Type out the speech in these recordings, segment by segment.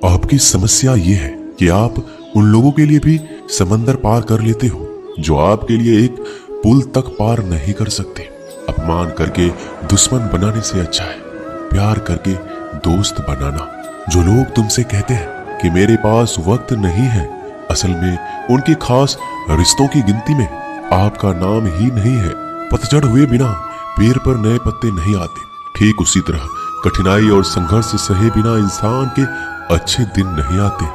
आपकी समस्या ये है कि आप उन लोगों के लिए भी समंदर पार कर लेते हो जो आपके लिए एक पुल तक पार नहीं कर सकते। अपमान करके दुश्मन बनाने से अच्छा है प्यार करके दोस्त बनाना। जो लोग तुमसे कहते हैं कि मेरे पास वक्त नहीं है, असल में उनके खास रिश्तों की गिनती में आपका नाम ही नहीं है। पतझड़ हुए बिना पेड़ पर नए पत्ते नहीं आते। ठीक उसी तरह कठिनाई और संघर्ष सहे बिना इंसान के अच्छे दिन नहीं आते।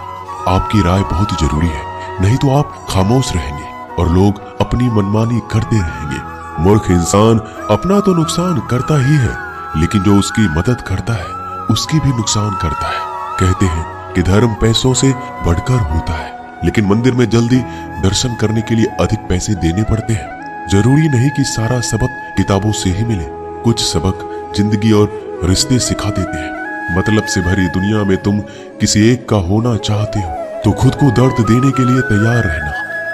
आपकी राय बहुत जरूरी है, नहीं तो आप खामोश रहेंगे और लोग अपनी मनमानी करते रहेंगे। मूर्ख इंसान अपना तो नुकसान करता ही है, लेकिन जो उसकी मदद करता है उसकी भी नुकसान करता है। कहते हैं कि धर्म पैसों से बढ़कर होता है, लेकिन मंदिर में जल्दी दर्शन करने के लिए अधिक पैसे देने पड़ते हैं। जरूरी नहीं कि सारा सबक किताबों से ही मिले। कुछ सबक जिंदगी और रिश्ते सिखा देते हैं। मतलब से भरी दुनिया में तुम किसी एक का होना चाहते हो तो खुद को दर्द देने के लिए तैयार रहना।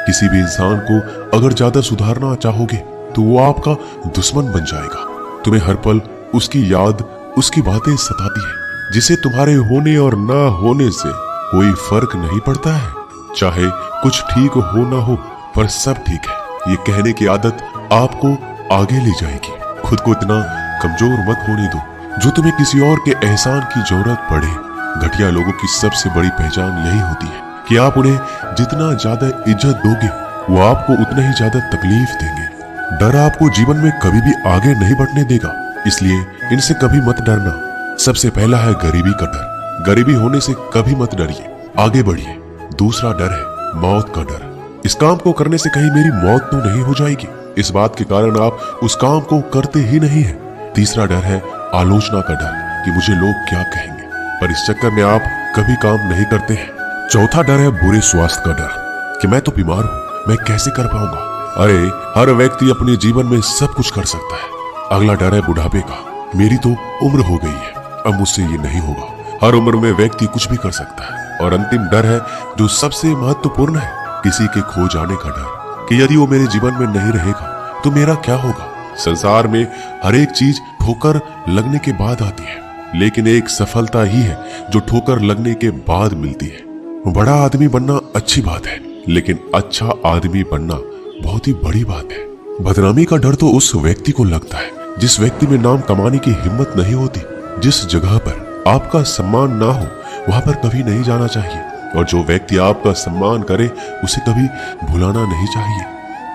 किसी भी इंसान को अगर ज्यादा सुधारना चाहोगे तो वो आपका दुश्मन बन जाएगा। तुम्हें हर पल उसकी याद, उसकी बातें सताती है, जिसे तुम्हारे होने और ना होने से कोई फर्क नहीं पड़ता है। चाहे कुछ ठीक हो ना हो, पर सब ठीक है ये कहने की आदत आपको आगे ले जाएगी। खुद को इतना कमजोर मत होने दो जो तुम्हें किसी और के एहसान की जरूरत पड़े। घटिया लोगों की सबसे बड़ी पहचान यही होती है कि आप उन्हें जितना ज्यादा इज्जत दोगे वो आपको उतना ही ज्यादा तकलीफ देंगे। डर आपको जीवन में कभी भी आगे नहीं बढ़ने देगा, इसलिए इनसे कभी मत डरना। सबसे पहला है गरीबी का डर। गरीबी होने से कभी मत डरिए, आगे बढ़िए। दूसरा डर है मौत का डर। इस काम को करने से कहीं मेरी मौत तो नहीं हो जाएगी, इस बात के कारण आप उस काम को करते ही नहीं है। तीसरा डर है आलोचना का डर कि मुझे लोग क्या कहेंगे, पर इस चक्कर में आप कभी काम नहीं करते हैं। चौथा डर है बुरे स्वास्थ्य का डर कि मैं तो बीमार हूँ, मैं कैसे कर पाऊंगा। अरे हर व्यक्ति अपने जीवन में सब कुछ कर सकता है। अगला डर है बुढ़ापे का। मेरी तो उम्र हो गई है, अब मुझसे ये नहीं होगा। हर उम्र में व्यक्ति कुछ भी कर सकता है। और अंतिम डर है जो सबसे महत्वपूर्ण है, किसी के खो जाने का डर कि यदि वो मेरे जीवन में नहीं रहेगा तो मेरा क्या होगा। संसार में हर एक चीज ठोकर लगने के बाद आती है, लेकिन एक सफलता ही है जो ठोकर लगने के बाद मिलती है। बड़ा आदमी बनना अच्छी बात है, लेकिन अच्छा आदमी बनना बहुत ही बड़ी बात है। बदनामी का डर तो उस व्यक्ति को लगता है जिस व्यक्ति में नाम कमाने की हिम्मत नहीं होती। जिस जगह पर आपका सम्मान ना हो वहां पर कभी नहीं जाना चाहिए, और जो व्यक्ति आपका सम्मान करे उसे कभी भुलाना नहीं चाहिए।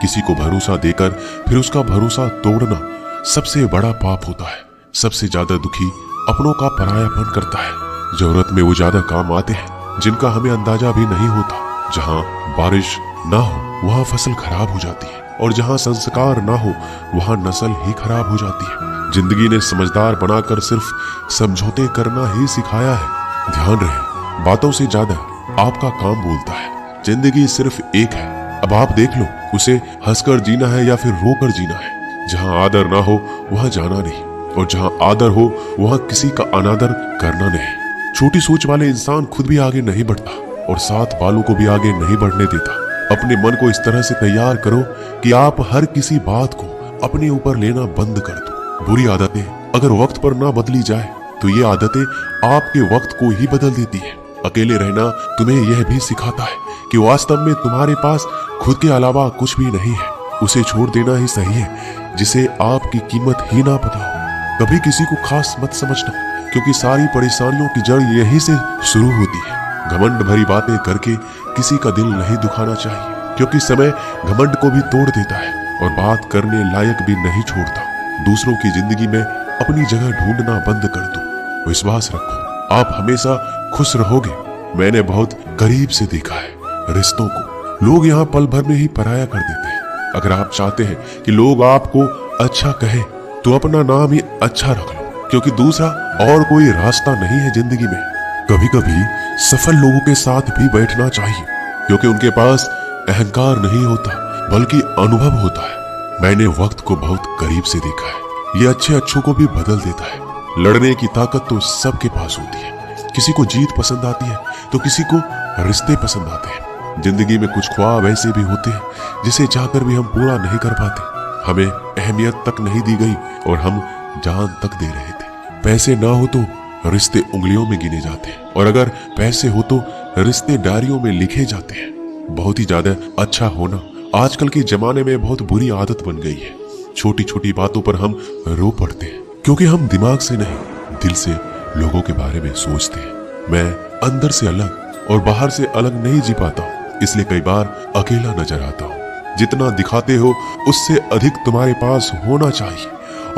किसी को भरोसा देकर फिर उसका भरोसा तोड़ना सबसे बड़ा पाप होता है। सबसे ज्यादा दुखी अपनों का परायापन करता है। जरूरत में वो ज्यादा काम आते हैं जिनका हमें अंदाजा भी नहीं होता। जहाँ बारिश ना हो वहाँ फसल खराब हो जाती है, और जहाँ संस्कार ना हो वहाँ नस्ल ही खराब हो जाती है। जिंदगी ने समझदार बनाकर सिर्फ समझौते करना ही सिखाया है। ध्यान रहे, बातों से ज्यादा आपका काम बोलता है। जिंदगी सिर्फ एक है, अब आप देख लो उसे हंसकर जीना है या फिर रोकर जीना है। जहाँ आदर ना हो वहाँ जाना नहीं, और जहाँ आदर हो वहाँ किसी का अनादर करना नहीं। छोटी सोच वाले इंसान खुद भी आगे नहीं बढ़ता और साथ वालों को भी आगे नहीं बढ़ने देता। अपने मन को इस तरह से तैयार करो कि आप हर किसी बात को अपने ऊपर लेना बंद कर दो। बुरी आदतें अगर वक्त पर ना बदली जाए तो ये आदतें आपके वक्त को ही बदल देती है। अकेले रहना तुम्हें यह भी सिखाता है कि वास्तव में तुम्हारे पास खुद के अलावा कुछ भी नहीं है। उसे छोड़ देना ही सही है जिसे आपकी कीमत ही ना पता हो। कभी किसी को खास मत समझना, क्योंकि सारी परेशानियों की जड़ यहीं से शुरू होती है। घमंड भरी बातें करके किसी का दिल नहीं दुखाना चाहिए, क्योंकि समय घमंड को भी तोड़ देता है और बात करने लायक भी नहीं छोड़ता। दूसरों की जिंदगी में अपनी जगह ढूंढना बंद कर दो। विश्वास रखो, आप हमेशा खुश रहोगे। मैंने बहुत करीब से देखा है रिश्तों को। लोग यहाँ पल भर में ही पराया कर देते हैं। अगर आप चाहते हैं कि लोग आपको अच्छा कहे तो अपना नाम ही अच्छा रख लो, क्योंकि दूसरा और कोई रास्ता नहीं है जिंदगी में। कभी कभी सफल लोगों के साथ भी बैठना चाहिए, क्योंकि उनके पास अहंकार नहीं होता बल्कि अनुभव होता है। मैंने वक्त को बहुत करीब से देखा है, ये अच्छे अच्छों को भी बदल देता है। लड़ने की ताकत तो सबके पास होती है। किसी को जीत पसंद आती है तो किसी को रिश्ते पसंद आते हैं। जिंदगी में कुछ ख्वाब ऐसे भी होते हैं जिसे चाहकर भी हम पूरा नहीं कर पाते। हमें अहमियत तक नहीं दी गई और हम जान तक दे रहे थे। पैसे ना हो तो रिश्ते उंगलियों में गिने जाते हैं, और अगर पैसे हो तो रिश्ते डायरियों में लिखे जाते हैं। बहुत ही ज्यादा अच्छा होना आजकल के जमाने में बहुत बुरी आदत बन गई है। छोटी छोटी बातों पर हम रो पड़ते हैं, क्योंकि हम दिमाग से नहीं दिल से लोगों के बारे में सोचते हैं। मैं अंदर से अलग और बाहर से अलग नहीं जी पाता हूँ, इसलिए कई बार अकेला नजर आता हूँ। जितना दिखाते हो उससे अधिक तुम्हारे पास होना चाहिए,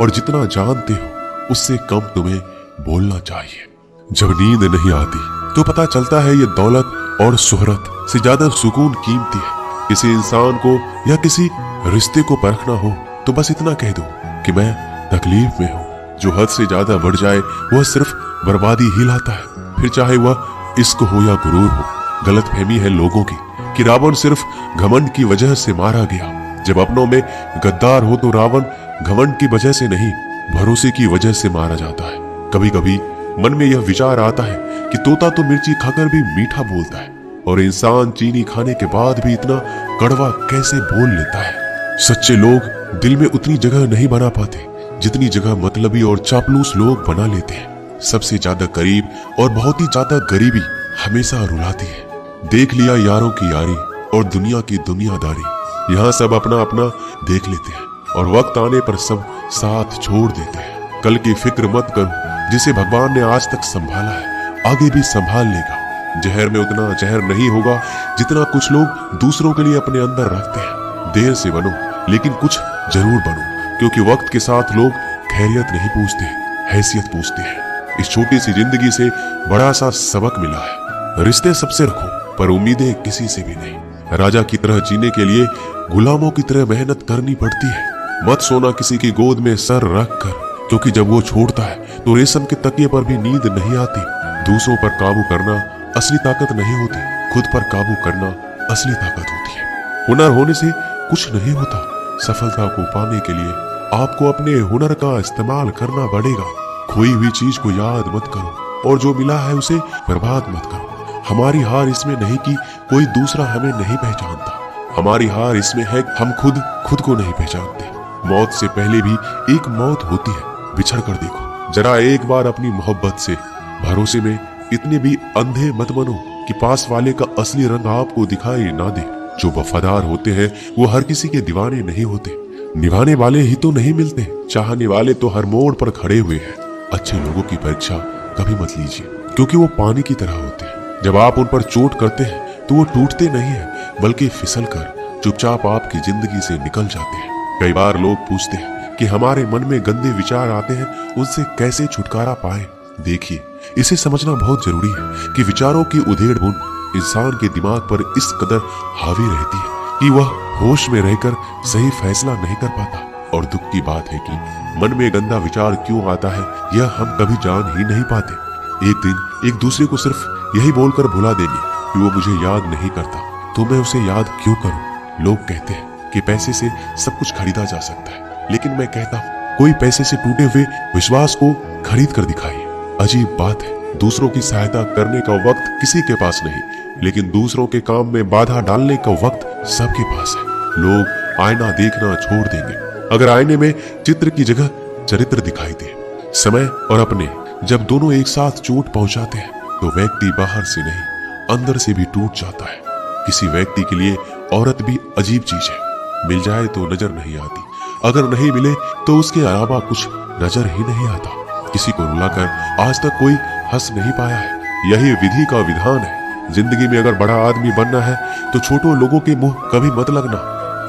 और जितना जानते हो उससे कम तुम्हें बोलना चाहिए। जब नींद नहीं आती तो पता चलता है ये दौलत और शोहरत से ज्यादा सुकून कीमती है। किसी इंसान को या किसी रिश्ते को परखना हो तो बस इतना कह दो कि मैं तकलीफ में हूँ। जो हद से ज्यादा बढ़ जाए वह सिर्फ बर्बादी ही लाता है, फिर चाहे वह इश्क हो या गुरूर हो। गलतफहमी है लोगों की कि रावण सिर्फ घमंड की वजह से मारा गया। जब अपनों में गद्दार हो तो रावण घमंड की वजह से नहीं, भरोसे की वजह से मारा जाता है। कभी कभी मन में यह विचार आता है कि तोता तो मिर्ची खाकर भी मीठा बोलता है, और इंसान चीनी खाने के बाद भी इतना कड़वा कैसे बोल लेता है। सच्चे लोग दिल में उतनी जगह नहीं बना पाते जितनी जगह मतलबी और चापलूस लोग बना लेते हैं। सबसे ज्यादा करीब और बहुत ही ज्यादा गरीबी हमेशा रुलाती है। देख लिया यारों की यारी और दुनिया की दुनियादारी। यहाँ सब अपना अपना देख लेते हैं, और वक्त आने पर सब साथ छोड़ देते हैं। कल की फिक्र मत करो, जिसे भगवान ने आज तक संभाला है आगे भी संभाल लेगा। जहर में उतना जहर नहीं होगा जितना कुछ लोग दूसरों के लिए अपने अंदर रखते हैं। देर से बनो लेकिन कुछ जरूर बनो, क्योंकि वक्त के साथ लोग खैरियत नहीं पूछते, हैसियत पूछते हैं। इस छोटी सी जिंदगी से बड़ा सा सबक मिला है। रिश्ते सबसे रखो पर उम्मीदें किसी से भी नहीं। राजा की तरह जीने के लिए गुलामों की तरह मेहनत करनी पड़ती है। मत सोना किसी की गोद में सर रख कर, क्योंकि जब वो छोड़ता है तो रेशम के तकिए पर भी नींद नहीं आती। दूसरों पर काबू करना असली ताकत नहीं होती, खुद पर काबू करना असली ताकत होती है। हुनर होने से कुछ नहीं होता। सफलता को पाने के लिए आपको अपने हुनर का इस्तेमाल करना पड़ेगा। खोई हुई चीज को याद मत करो, और जो मिला है उसे बर्बाद मत करो। हमारी हार इसमें नहीं कि कोई दूसरा हमें नहीं पहचानता, हमारी हार इसमें है हम खुद को नहीं पहचानते। मौत से पहले भी एक मौत होती है, बिछड़ कर देखो। जरा एक बार अपनी मोहब्बत से भरोसे में इतने भी अंधे मत बनो कि पास वाले का असली रंग आपको दिखाई ना दे। जो वफादार होते हैं वो हर किसी के दीवाने नहीं होते। निभाने वाले ही तो नहीं मिलते, चाहने वाले तो हर मोड़ पर खड़े हुए हैं। अच्छे लोगों की परीक्षा कभी मत लीजिए, क्योंकि वो पानी की तरह होते हैं। जब आप उन पर चोट करते हैं तो वो टूटते नहीं है, बल्कि फिसल कर चुपचाप आपकी जिंदगी से निकल जाते हैं। कई बार लोग पूछते हैं कि हमारे मन में गंदे विचार आते हैं, उनसे कैसे छुटकारा पाए। देखिए, इसे समझना बहुत जरूरी है कि विचारों की उधेड़ बुन इंसान के दिमाग पर इस कदर हावी रहती है कि वह होश में रहकर सही फैसला नहीं कर पाता। और दुख की बात है कि मन में गंदा विचार क्यों आता है यह हम कभी जान ही नहीं पाते। एक दिन एक दूसरे को सिर्फ यही बोलकर भुला देंगे कि वो मुझे याद नहीं करता, तो मैं उसे याद क्यों करूं। लोग कहते हैं कि पैसे से सब कुछ खरीदा जा सकता है, लेकिन मैं कहता हूं कोई पैसे से टूटे हुए विश्वास को खरीद कर दिखाइए। अजीब बात है, दूसरों की सहायता करने का वक्त किसी के पास नहीं, लेकिन दूसरों के काम में बाधा डालने का वक्त सबके पास है। लोग आईना देखना छोड़ देंगे अगर आईने में चित्र की जगह चरित्र दिखाई दे। समय और अपने जब दोनों एक साथ चोट पहुंचाते हैं तो व्यक्ति बाहर से नहीं अंदर से भी टूट जाता है। किसी व्यक्ति के लिए औरत भी अजीब चीज है। मिल जाए तो नजर नहीं आती, अगर नहीं मिले तो उसके अलावा कुछ नजर ही नहीं आता। किसी को रुलाकर आज तक कोई हंस नहीं पाया है। यही विधि का विधान है। जिंदगी में अगर बड़ा आदमी बनना है तो छोटों लोगों के मुंह कभी मत लगना।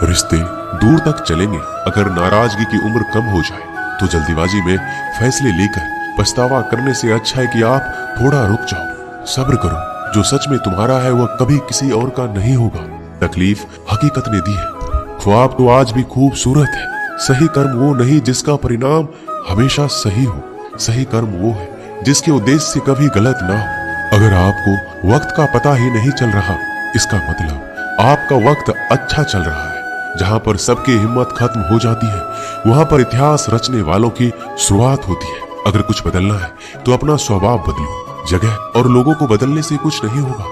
रिश्ते दूर तक चलेंगे अगर नाराजगी की उम्र कम हो जाए तो जल्दीबाजी में फैसले लेकर पछतावा करने से अच्छा है कि आप थोड़ा रुक जाओ, सब्र करो। जो सच में तुम्हारा है वह कभी किसी और का नहीं होगा। तकलीफ हकीकत ने दी है, ख्वाब तो आज भी खूबसूरत है। सही कर्म वो नहीं जिसका परिणाम हमेशा सही हो, सही कर्म वो है जिसके उद्देश्य से कभी गलत ना हो। अगर आपको वक्त का पता ही नहीं चल रहा, इसका मतलब आपका वक्त अच्छा चल रहा है। जहां पर सबकी हिम्मत खत्म हो जाती है वहां पर इतिहास रचने वालों की शुरुआत होती है। अगर कुछ बदलना है तो अपना स्वभाव बदलो। जगह और लोगों को बदलने से कुछ नहीं होगा।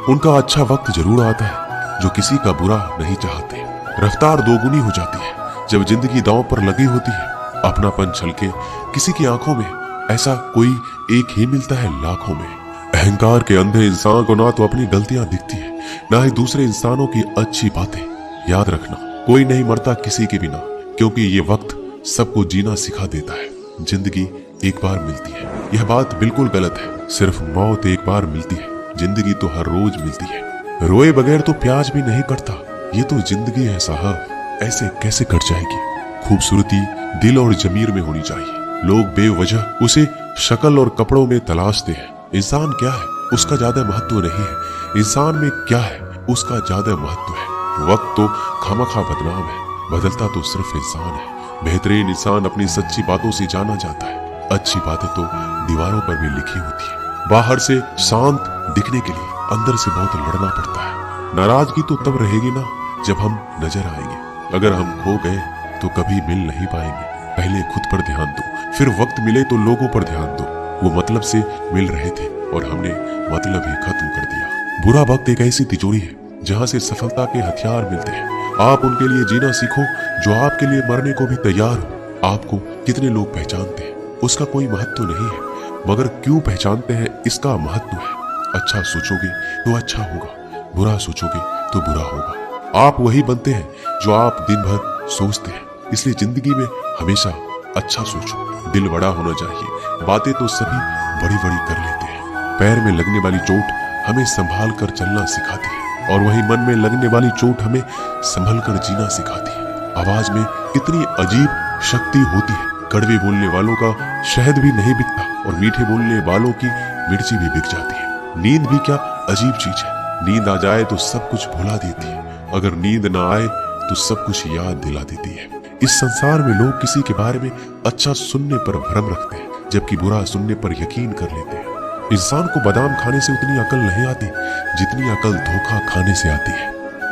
उनका अच्छा वक्त जरूर आता है जो किसी का बुरा नहीं चाहते। रफ्तार दोगुनी हो जाती है जब जिंदगी दांव पर लगी होती है। अपनापन छलके किसी की आंखों में ऐसा कोई एक ही मिलता है लाखों में। अहंकार के अंधे इंसान को ना तो अपनी गलतियां दिखती है, ना ही दूसरे इंसानों की अच्छी बातें। याद रखना, कोई नहीं मरता किसी के बिना, क्योंकि ये वक्त सबको जीना सिखा देता है। जिंदगी एक बार मिलती है, यह बात बिल्कुल गलत है। सिर्फ मौत एक बार मिलती है, जिंदगी तो हर रोज मिलती है। रोए बगैर तो प्याज भी नहीं कटता, ये तो जिंदगी है साहब, ऐसे कैसे कट जाएगी। खूबसूरती दिल और जमीर में होनी चाहिए। लोग बेवजह उसे शक्ल और कपड़ों में तलाशते हैं। इंसान क्या है उसका ज्यादा महत्व नहीं है, इंसान में क्या है उसका ज्यादा महत्व है। वक्त तो खामखा बदनाम है, बदलता तो सिर्फ इंसान है। बेहतरीन इंसान अपनी सच्ची बातों से जाना जाता है, अच्छी बातें तो दीवारों पर भी लिखी होती है। बाहर से शांत दिखने के लिए अंदर से बहुत लड़ना पड़ता है। नाराजगी तो तब रहेगी ना जब हम नजर आएंगे। अगर हम खो गए तो कभी मिल नहीं पाएंगे। पहले खुद पर ध्यान दो, फिर वक्त मिले तो लोगों पर ध्यान दो। वो मतलब से मिल रहे थे और हमने मतलब ही खत्म कर दिया। बुरा वक्त एक ऐसी तिजोरी है जहां से सफलता के हथियार मिलते हैं। आप उनके लिए जीना सीखो जो आपके लिए मरने को भी तैयार हो। आपको कितने लोग पहचानते हैं उसका कोई महत्व नहीं है, मगर क्यों पहचानते हैं इसका महत्व है। अच्छा सोचोगे तो अच्छा होगा, बुरा सोचोगे तो बुरा होगा। आप वही बनते हैं जो आप दिन भर सोचते हैं। इसलिए जिंदगी में हमेशा अच्छा सोचो। दिल बड़ा होना चाहिए, बातें तो सभी बड़ी बड़ी कर लेते हैं। पैर में लगने वाली चोट हमें संभाल कर चलना सिखाती है, और वही मन में लगने वाली चोट हमें संभल कर जीना सिखाती है। आवाज में कितनी अजीब शक्ति होती है। कड़वे बोलने वालों का शहद भी नहीं बिकता, और मीठे बोलने वालों की मिर्ची भी बिक जाती है। नींद भी क्या अजीब चीज है। नींद आ जाए तो सब कुछ भुला देती है, अगर नींद ना आए तो सब कुछ याद दिला देती है। इस संसार में लोग किसी के बारे में अच्छा सुनने पर भ्रम रखते हैं, जबकि बुरा सुनने पर यकीन कर लेते हैं। इंसान को बादाम खाने से उतनी अकल नहीं आती जितनी अकल धोखा खाने से आती है।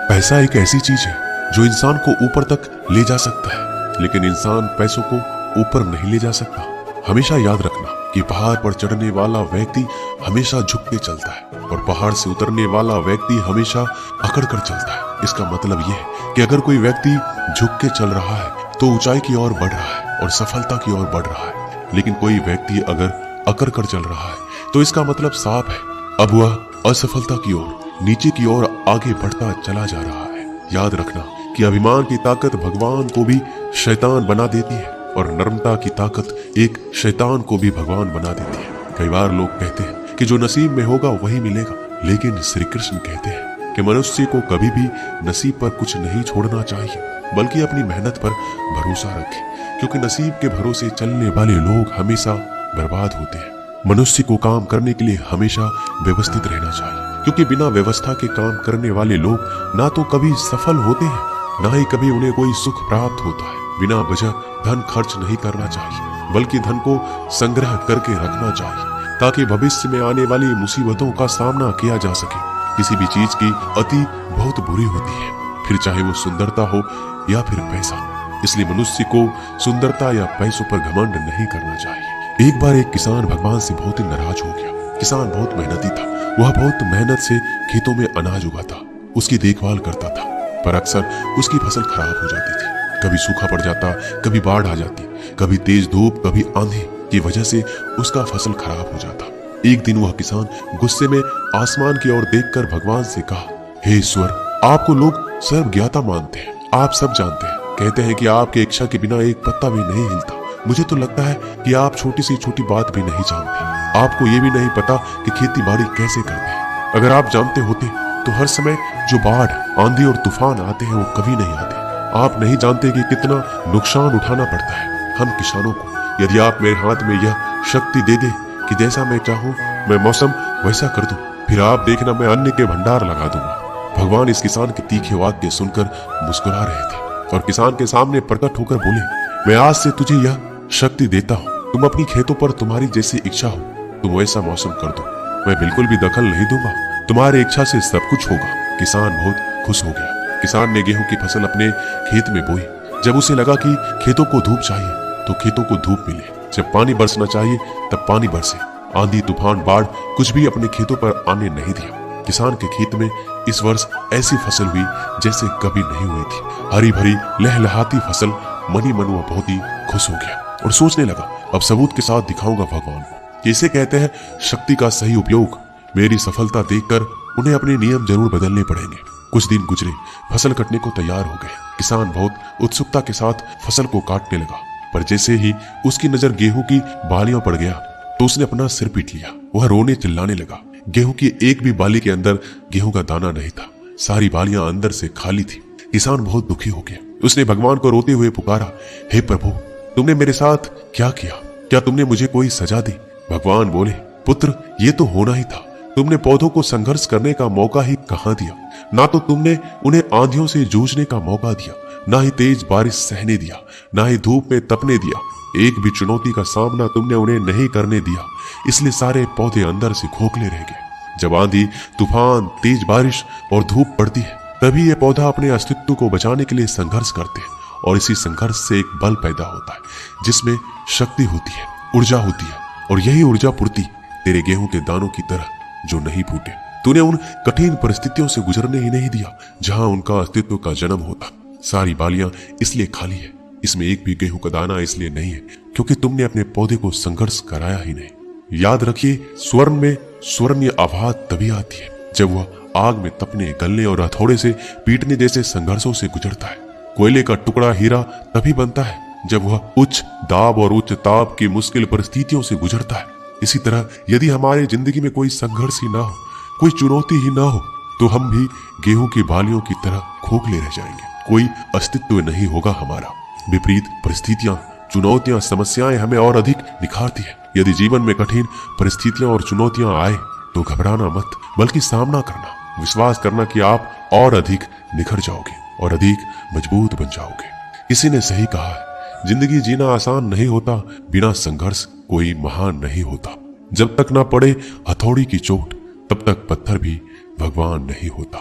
पैसा एक ऐसी चीज है जो इंसान को ऊपर तक ले जा सकता है, लेकिन इंसान पैसों को ऊपर नहीं ले जा सकता। हमेशा याद रखना कि पहाड़ पर चढ़ने वाला व्यक्ति हमेशा झुक के चलता है, और पहाड़ से उतरने वाला व्यक्ति हमेशा अकड़ कर चलता है। इसका मतलब यह है कि अगर कोई व्यक्ति झुक के चल रहा है तो ऊंचाई की ओर बढ़ रहा है और सफलता की ओर बढ़ रहा है, लेकिन कोई व्यक्ति अगर अकड़ कर चल रहा है तो इसका मतलब साफ है, अब वह असफलता की ओर, नीचे की ओर आगे बढ़ता चला जा रहा है। याद रखना कि अभिमान की ताकत भगवान को भी शैतान बना देती है, और नम्रता की ताकत एक शैतान को भी भगवान बना देती है। कई बार लोग कहते हैं कि जो नसीब में होगा वही मिलेगा, लेकिन श्री कृष्ण कहते हैं कि मनुष्य को कभी भी नसीब पर कुछ नहीं छोड़ना चाहिए, बल्कि अपनी मेहनत पर भरोसा रखे, क्योंकि नसीब के भरोसे चलने वाले लोग हमेशा बर्बाद होते हैं। मनुष्य को काम करने के लिए हमेशा व्यवस्थित रहना चाहिए, क्योंकि बिना व्यवस्था के काम करने वाले लोग ना तो कभी सफल होते हैं, ना ही कभी उन्हें कोई सुख प्राप्त होता है। बिना वजह धन खर्च नहीं करना चाहिए, बल्कि धन को संग्रह करके रखना चाहिए, ताकि भविष्य में आने वाली मुसीबतों का सामना किया जा सके। किसी भी चीज की अति बहुत बुरी होती है, फिर चाहे वो सुंदरता हो या फिर पैसा। इसलिए मनुष्य को सुंदरता या पैसों पर घमंड नहीं करना चाहिए। एक बार एक किसान भगवान से बहुत ही नाराज हो गया। किसान बहुत मेहनती था, वह बहुत मेहनत से खेतों में अनाज उगाता, उसकी देखभाल करता था, पर अक्सर उसकी फसल खराब हो जाती थी। कभी सूखा पड़ जाता, कभी बाढ़ आ जाती, कभी तेज धूप, कभी आंधी की वजह से उसका फसल खराब हो जाता। एक दिन वह किसान गुस्से में आसमान की ओर देखकर भगवान से कहा, हे ईश्वर, आपको लोग सर्व ज्ञाता मानते हैं, आप सब जानते हैं, कहते हैं कि आपके इच्छा के बिना एक पत्ता भी नहीं हिलता। मुझे तो लगता है कि आप छोटी सी छोटी बात भी नहीं जानते। आपको ये भी नहीं पता कि खेती बाड़ी कैसे करते हैं। अगर आप जानते होते तो हर समय जो बाढ़, आंधी और तूफान आते हैं वो कभी नहीं आते। आप नहीं जानते कि कितना नुकसान उठाना पड़ता है हम किसानों को। यदि आप मेरे हाथ में यह शक्ति दे दे कि जैसा मैं चाहूं मैं मौसम वैसा कर दूं, फिर आप देखना मैं अन्न के भंडार लगा दूंगा। भगवान इस किसान के तीखे वाक्य सुनकर मुस्कुरा रहे थे और किसान के सामने प्रकट होकर बोले, मैं आज से तुझे यह शक्ति देता हूँ, तुम अपनी खेतों पर तुम्हारी जैसी इच्छा हो तुम वैसा मौसम कर दो, मैं बिल्कुल भी दखल नहीं दूंगा, तुम्हारी इच्छा से सब कुछ होगा। किसान बहुत खुश हो गया। किसान ने गेहूं की फसल अपने खेत में बोई। जब उसे लगा कि खेतों को धूप चाहिए तो खेतों को धूप मिले, जब पानी बरसना चाहिए तब पानी बरसे। आंधी, तूफान, बाढ़ कुछ भी अपने खेतों पर आने नहीं दिया। किसान के खेत में इस वर्ष ऐसी फसल हुई जैसे कभी नहीं हुई थी। हरी भरी लहलहाती फसल। मनी मन वह बहुत ही खुश हो गया। और सोचने लगा, अब सबूत के साथ दिखाऊंगा भगवान को कि इसे कहते हैं शक्ति का सही उपयोग। मेरी सफलता देखकर उन्हें अपने नियम जरूर बदलने पड़ेंगे। कुछ दिन गुजरे, फसल कटने को तैयार हो गए। किसान बहुत उत्सुकता के साथ फसल को काटने लगा, पर जैसे ही उसकी नजर गेहूं की बालियों पड़ गया तो उसने अपना सिर पीट लिया। वह रोने चिल्लाने लगा। गेहूं की एक भी बाली के अंदर गेहूं का दाना नहीं था, सारी बालियां अंदर से खाली थी। किसान बहुत दुखी हो गया। उसने भगवान को रोते हुए पुकारा, हे प्रभु, तुमने मेरे साथ क्या किया? क्या तुमने मुझे कोई सजा दी? भगवान बोले, पुत्र, ये तो होना ही था। तुमने पौधों को संघर्ष करने का मौका ही कहां दिया? ना तो तुमने उन्हें आंधियों से जूझने का मौका दिया, ना ही तेज बारिश सहने दिया, ना ही धूप में तपने दिया। एक भी चुनौती का सामना तुमने उन्हें नहीं करने दिया, इसलिए सारे पौधे अंदर से खोखले रह गए। जब आंधी, तूफान, तेज बारिश और धूप पड़ती है, तभी ये पौधा अपने अस्तित्व को बचाने के लिए संघर्ष करते हैं, और इसी संघर्ष से एक बल पैदा होता है जिसमें शक्ति होती है, ऊर्जा होती है, और यही ऊर्जा पूर्ति तेरे गेहूं के दानों की तरह जो नहीं फूटे। तूने उन कठिन परिस्थितियों से गुजरने ही नहीं दिया जहां उनका अस्तित्व का जन्म होता। सारी बालियां इसलिए खाली है, इसमें एक भी गेहूं का दाना इसलिए नहीं है क्योंकि तुमने अपने पौधे को संघर्ष कराया ही नहीं। याद रखिए, स्वर्ण में स्वर्णीय आवाज तभी आती है जब वह आग में तपने, गलने और हथौड़े से पीटने जैसे संघर्षों से गुजरता है। कोयले का टुकड़ा हीरा तभी बनता है जब वह उच्च दाब और उच्च ताप की मुश्किल परिस्थितियों से गुजरता है। इसी तरह यदि हमारे जिंदगी में कोई संघर्ष ही ना हो, कोई चुनौती ही ना हो, तो हम भी गेहूं की बालियों की तरह खोखले रह जाएंगे। कोई अस्तित्व नहीं होगा हमारा। विपरीत परिस्थितियां, चुनौतियां, समस्याएं हमें और अधिक निखारती है। यदि जीवन में कठिन परिस्थितियां और चुनौतियां आए तो घबराना मत, बल्कि सामना करना, विश्वास करना कि आप और अधिक निखर जाओगे और अधिक मजबूत बन जाओगे। किसी ने सही कहा है, जिंदगी जीना आसान नहीं होता, बिना संघर्ष कोई महान नहीं होता। जब तक ना पड़े हथौड़ी की चोट, तब तक पत्थर भी भगवान नहीं होता।